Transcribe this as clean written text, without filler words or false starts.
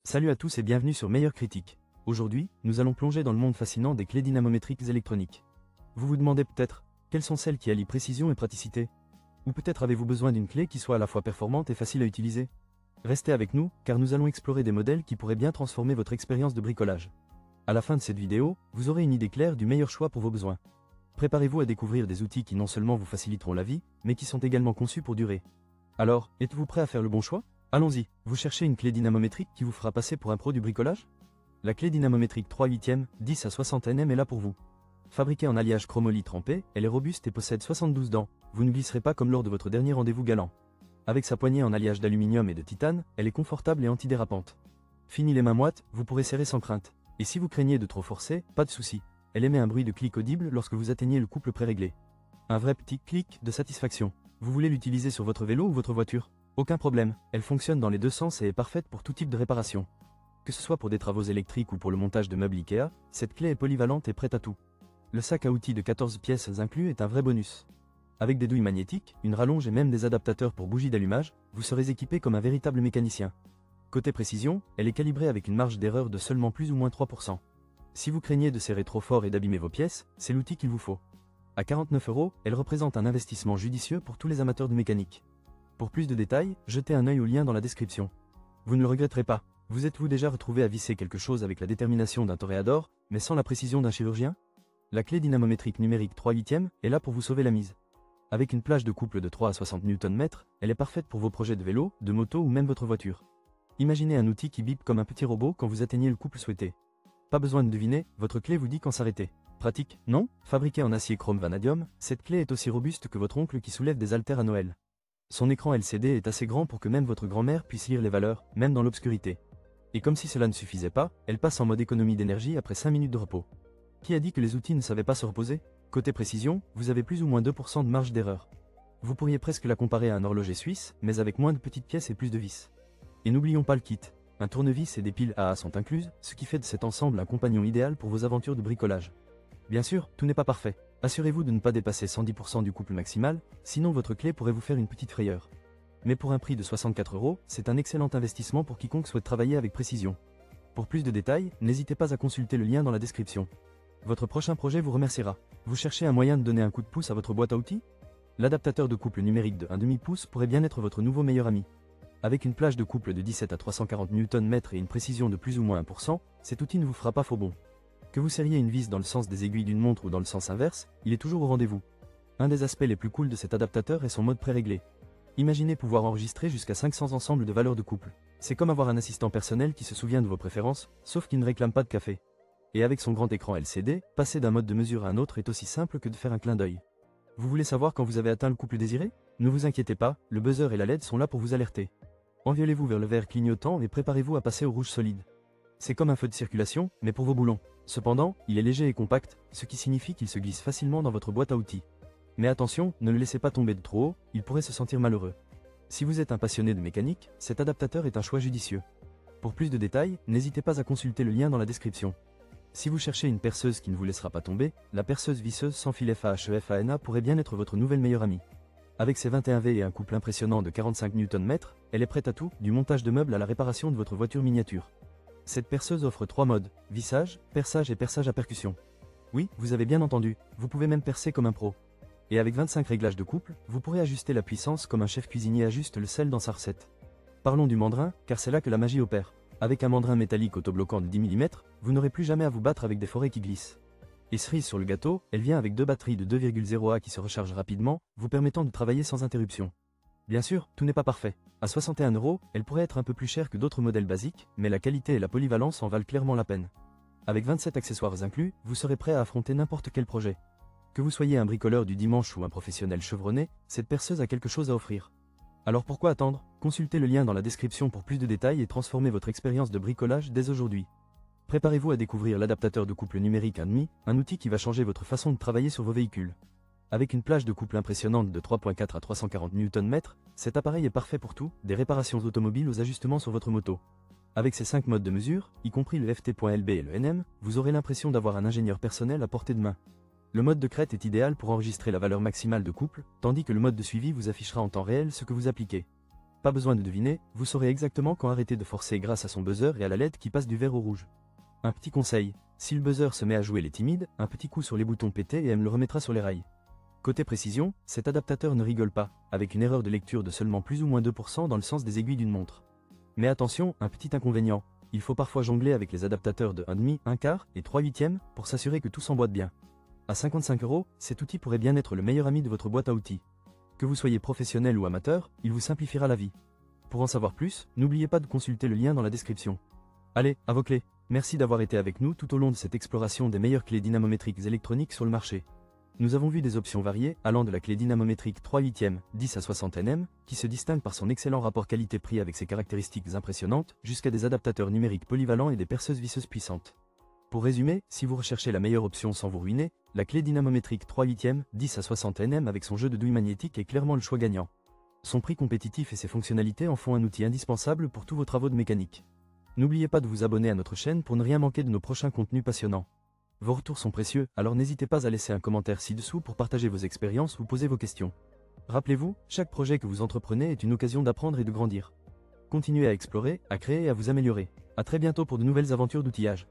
Salut à tous et bienvenue sur Meilleure Critique. Aujourd'hui, nous allons plonger dans le monde fascinant des clés dynamométriques électroniques. Vous vous demandez peut-être, quelles sont celles qui allient précision et praticité? Ou peut-être avez-vous besoin d'une clé qui soit à la fois performante et facile à utiliser? Restez avec nous, car nous allons explorer des modèles qui pourraient bien transformer votre expérience de bricolage. À la fin de cette vidéo, vous aurez une idée claire du meilleur choix pour vos besoins. Préparez-vous à découvrir des outils qui non seulement vous faciliteront la vie, mais qui sont également conçus pour durer. Alors, êtes-vous prêt à faire le bon choix? Allons-y, vous cherchez une clé dynamométrique qui vous fera passer pour un pro du bricolage? La clé dynamométrique 3/8, 10 à 60 Nm est là pour vous. Fabriquée en alliage chromoly trempé, elle est robuste et possède 72 dents, vous ne glisserez pas comme lors de votre dernier rendez-vous galant. Avec sa poignée en alliage d'aluminium et de titane, elle est confortable et antidérapante. Fini les mains moites, vous pourrez serrer sans crainte. Et si vous craignez de trop forcer, pas de souci. Elle émet un bruit de clic audible lorsque vous atteignez le couple préréglé. Un vrai petit clic de satisfaction. Vous voulez l'utiliser sur votre vélo ou votre voiture? Aucun problème, elle fonctionne dans les deux sens et est parfaite pour tout type de réparation. Que ce soit pour des travaux électriques ou pour le montage de meubles Ikea, cette clé est polyvalente et prête à tout. Le sac à outils de 14 pièces inclus est un vrai bonus. Avec des douilles magnétiques, une rallonge et même des adaptateurs pour bougies d'allumage, vous serez équipé comme un véritable mécanicien. Côté précision, elle est calibrée avec une marge d'erreur de seulement plus ou moins 3%. Si vous craignez de serrer trop fort et d'abîmer vos pièces, c'est l'outil qu'il vous faut. À 49 €, elle représente un investissement judicieux pour tous les amateurs de mécanique. Pour plus de détails, jetez un œil au lien dans la description. Vous ne le regretterez pas. Vous êtes-vous déjà retrouvé à visser quelque chose avec la détermination d'un toréador, mais sans la précision d'un chirurgien? La clé dynamométrique numérique 3/8 est là pour vous sauver la mise. Avec une plage de couple de 3 à 60 Nm, elle est parfaite pour vos projets de vélo, de moto ou même votre voiture. Imaginez un outil qui bip comme un petit robot quand vous atteignez le couple souhaité. Pas besoin de deviner, votre clé vous dit quand s'arrêter. Pratique, non? Fabriquée en acier chrome vanadium, cette clé est aussi robuste que votre oncle qui soulève des haltères à Noël. Son écran LCD est assez grand pour que même votre grand-mère puisse lire les valeurs, même dans l'obscurité. Et comme si cela ne suffisait pas, elle passe en mode économie d'énergie après 5 minutes de repos. Qui a dit que les outils ne savaient pas se reposer? Côté précision, vous avez plus ou moins 2% de marge d'erreur. Vous pourriez presque la comparer à un horloger suisse, mais avec moins de petites pièces et plus de vis. Et n'oublions pas le kit. Un tournevis et des piles AA sont incluses, ce qui fait de cet ensemble un compagnon idéal pour vos aventures de bricolage. Bien sûr, tout n'est pas parfait. Assurez-vous de ne pas dépasser 110% du couple maximal, sinon votre clé pourrait vous faire une petite frayeur. Mais pour un prix de 64 €, c'est un excellent investissement pour quiconque souhaite travailler avec précision. Pour plus de détails, n'hésitez pas à consulter le lien dans la description. Votre prochain projet vous remerciera. Vous cherchez un moyen de donner un coup de pouce à votre boîte à outils? L'adaptateur de couple numérique de 1/2 pouce pourrait bien être votre nouveau meilleur ami. Avec une plage de couple de 17 à 340 Nm et une précision de plus ou moins 1%, cet outil ne vous fera pas faux bond. Que vous serriez une vis dans le sens des aiguilles d'une montre ou dans le sens inverse, il est toujours au rendez-vous. Un des aspects les plus cool de cet adaptateur est son mode préréglé. Imaginez pouvoir enregistrer jusqu'à 500 ensembles de valeurs de couple. C'est comme avoir un assistant personnel qui se souvient de vos préférences, sauf qu'il ne réclame pas de café. Et avec son grand écran LCD, passer d'un mode de mesure à un autre est aussi simple que de faire un clin d'œil. Vous voulez savoir quand vous avez atteint le couple désiré? Ne vous inquiétez pas, le buzzer et la LED sont là pour vous alerter. Enviolez-vous vers le vert clignotant et préparez-vous à passer au rouge solide. C'est comme un feu de circulation, mais pour vos boulons. Cependant, il est léger et compact, ce qui signifie qu'il se glisse facilement dans votre boîte à outils. Mais attention, ne le laissez pas tomber de trop haut, il pourrait se sentir malheureux. Si vous êtes un passionné de mécanique, cet adaptateur est un choix judicieux. Pour plus de détails, n'hésitez pas à consulter le lien dans la description. Si vous cherchez une perceuse qui ne vous laissera pas tomber, la perceuse visseuse sans fil FAHEFANA pourrait bien être votre nouvelle meilleure amie. Avec ses 21 V et un couple impressionnant de 45 Nm, elle est prête à tout, du montage de meubles à la réparation de votre voiture miniature. Cette perceuse offre 3 modes, vissage, perçage et perçage à percussion. Oui, vous avez bien entendu, vous pouvez même percer comme un pro. Et avec 25 réglages de couple, vous pourrez ajuster la puissance comme un chef cuisinier ajuste le sel dans sa recette. Parlons du mandrin, car c'est là que la magie opère. Avec un mandrin métallique autobloquant de 10 mm, vous n'aurez plus jamais à vous battre avec des forêts qui glissent. Et cerise sur le gâteau, elle vient avec 2 batteries de 2,0 A qui se rechargent rapidement, vous permettant de travailler sans interruption. Bien sûr, tout n'est pas parfait. À 61 €, elle pourrait être un peu plus chère que d'autres modèles basiques, mais la qualité et la polyvalence en valent clairement la peine. Avec 27 accessoires inclus, vous serez prêt à affronter n'importe quel projet. Que vous soyez un bricoleur du dimanche ou un professionnel chevronné, cette perceuse a quelque chose à offrir. Alors pourquoi attendre? Consultez le lien dans la description pour plus de détails et transformez votre expérience de bricolage dès aujourd'hui. Préparez-vous à découvrir l'adaptateur de couple numérique 1/2, un outil qui va changer votre façon de travailler sur vos véhicules. Avec une plage de couple impressionnante de 3,4 à 340 Nm, cet appareil est parfait pour tout, des réparations automobiles aux ajustements sur votre moto. Avec ses 5 modes de mesure, y compris le FT.LB et le NM, vous aurez l'impression d'avoir un ingénieur personnel à portée de main. Le mode de crête est idéal pour enregistrer la valeur maximale de couple, tandis que le mode de suivi vous affichera en temps réel ce que vous appliquez. Pas besoin de deviner, vous saurez exactement quand arrêter de forcer grâce à son buzzer et à la LED qui passe du vert au rouge. Un petit conseil, si le buzzer se met à jouer les timides, un petit coup sur les boutons pétés et elle me le remettra sur les rails. Côté précision, cet adaptateur ne rigole pas, avec une erreur de lecture de seulement plus ou moins 2% dans le sens des aiguilles d'une montre. Mais attention, un petit inconvénient, il faut parfois jongler avec les adaptateurs de 1,5, 1/4 et 3/8 pour s'assurer que tout s'emboîte bien. À 55 €, cet outil pourrait bien être le meilleur ami de votre boîte à outils. Que vous soyez professionnel ou amateur, il vous simplifiera la vie. Pour en savoir plus, n'oubliez pas de consulter le lien dans la description. Allez, à vos clés. Merci d'avoir été avec nous tout au long de cette exploration des meilleures clés dynamométriques électroniques sur le marché. Nous avons vu des options variées, allant de la clé dynamométrique 3/8 10 à 60 Nm, qui se distingue par son excellent rapport qualité-prix avec ses caractéristiques impressionnantes, jusqu'à des adaptateurs numériques polyvalents et des perceuses visseuses puissantes. Pour résumer, si vous recherchez la meilleure option sans vous ruiner, la clé dynamométrique 3/8 10 à 60 Nm avec son jeu de douille magnétique est clairement le choix gagnant. Son prix compétitif et ses fonctionnalités en font un outil indispensable pour tous vos travaux de mécanique. N'oubliez pas de vous abonner à notre chaîne pour ne rien manquer de nos prochains contenus passionnants. Vos retours sont précieux, alors n'hésitez pas à laisser un commentaire ci-dessous pour partager vos expériences ou poser vos questions. Rappelez-vous, chaque projet que vous entreprenez est une occasion d'apprendre et de grandir. Continuez à explorer, à créer et à vous améliorer. À très bientôt pour de nouvelles aventures d'outillage.